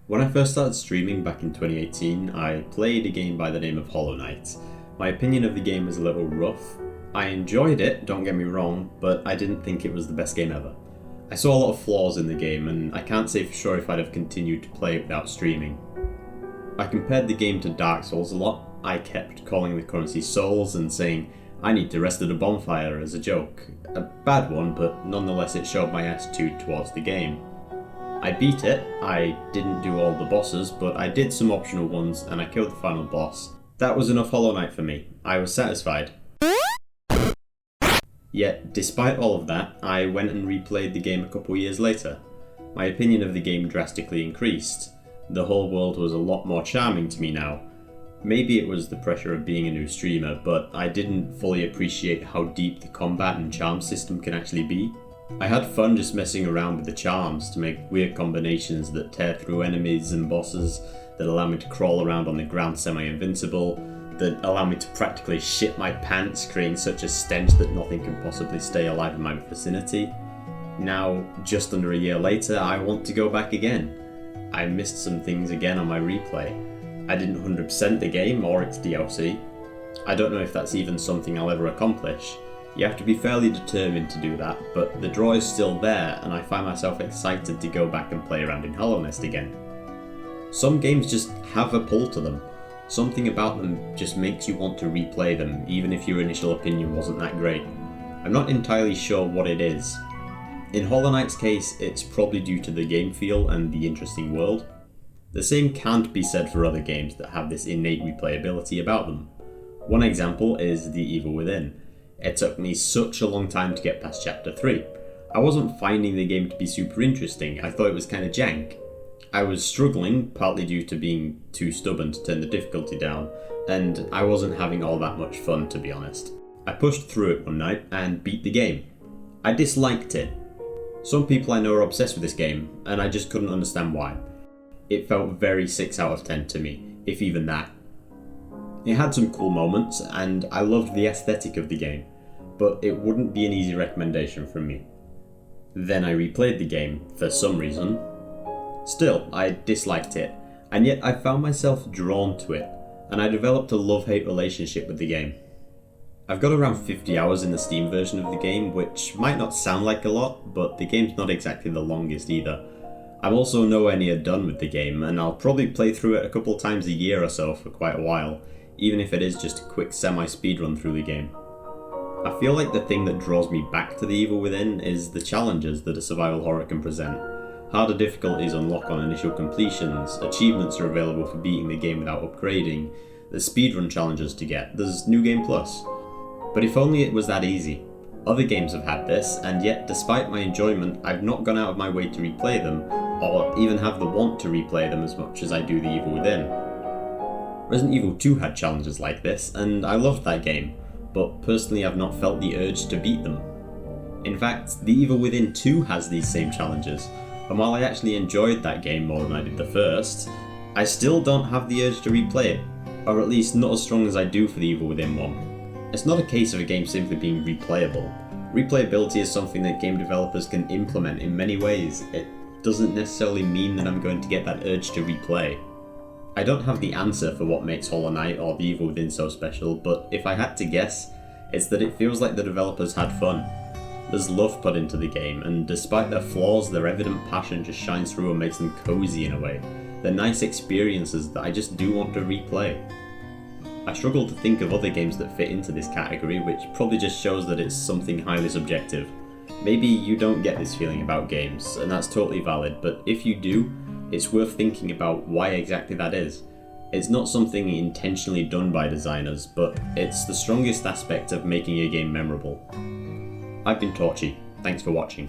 When I first started streaming back in 2018, I played a game by the name of Hollow Knight. My opinion of the game was a little rough. I enjoyed it, don't get me wrong, but I didn't think it was the best game ever. I saw a lot of flaws in the game, and I can't say for sure if I'd have continued to play it without streaming. I compared the game to Dark Souls a lot. I kept calling the currency souls and saying, I need to rest at a bonfire as a joke. A bad one, but nonetheless it showed my attitude towards the game. I beat it, I didn't do all the bosses, but I did some optional ones and I killed the final boss. That was enough Hollow Knight for me. I was satisfied. Yet, despite all of that, I went and replayed the game a couple years later. My opinion of the game drastically increased. The whole world was a lot more charming to me now. Maybe it was the pressure of being a new streamer, but I didn't fully appreciate how deep the combat and charm system can actually be. I had fun just messing around with the charms to make weird combinations that tear through enemies and bosses, that allow me to crawl around on the ground semi-invincible, that allow me to practically shit my pants, creating such a stench that nothing can possibly stay alive in my vicinity. Now, just under a year later, I want to go back again. I missed some things again on my replay. I didn't 100% the game or its DLC. I don't know if that's even something I'll ever accomplish. You have to be fairly determined to do that, but the draw is still there and I find myself excited to go back and play around in Hollow Knight again. Some games just have a pull to them. Something about them just makes you want to replay them, even if your initial opinion wasn't that great. I'm not entirely sure what it is. In Hollow Knight's case, it's probably due to the game feel and the interesting world. The same can't be said for other games that have this innate replayability about them. One example is The Evil Within. It took me such a long time to get past chapter 3. I wasn't finding the game to be super interesting, I thought it was kinda jank. I was struggling, partly due to being too stubborn to turn the difficulty down, and I wasn't having all that much fun, to be honest. I pushed through it one night and beat the game. I disliked it. Some people I know are obsessed with this game, and I just couldn't understand why. It felt very 6 out of 10 to me, if even that. It had some cool moments, and I loved the aesthetic of the game, but it wouldn't be an easy recommendation from me. Then I replayed the game, for some reason. Still, I disliked it, and yet I found myself drawn to it, and I developed a love-hate relationship with the game. I've got around 50 hours in the Steam version of the game, which might not sound like a lot, but the game's not exactly the longest either. I'm also nowhere near done with the game, and I'll probably play through it a couple times a year or so for quite a while, even if it is just a quick semi-speedrun through the game. I feel like the thing that draws me back to The Evil Within is the challenges that a survival horror can present. Harder difficulties unlock on initial completions, achievements are available for beating the game without upgrading, there's speedrun challenges to get, there's New Game Plus. But if only it was that easy. Other games have had this, and yet despite my enjoyment, I've not gone out of my way to replay them, or even have the want to replay them as much as I do The Evil Within. Resident Evil 2 had challenges like this, and I loved that game, but personally I've not felt the urge to beat them. In fact, The Evil Within 2 has these same challenges, and while I actually enjoyed that game more than I did the first, I still don't have the urge to replay it, or at least not as strong as I do for The Evil Within 1. It's not a case of a game simply being replayable. Replayability is something that game developers can implement in many ways. It doesn't necessarily mean that I'm going to get that urge to replay. I don't have the answer for what makes Hollow Knight or The Evil Within so special, but if I had to guess, it's that it feels like the developers had fun. There's love put into the game, and despite their flaws, their evident passion just shines through and makes them cozy in a way. They're nice experiences that I just do want to replay. I struggle to think of other games that fit into this category, which probably just shows that it's something highly subjective. Maybe you don't get this feeling about games, and that's totally valid, but if you do, it's worth thinking about why exactly that is. It's not something intentionally done by designers, but it's the strongest aspect of making a game memorable. I've been Torchii, thanks for watching.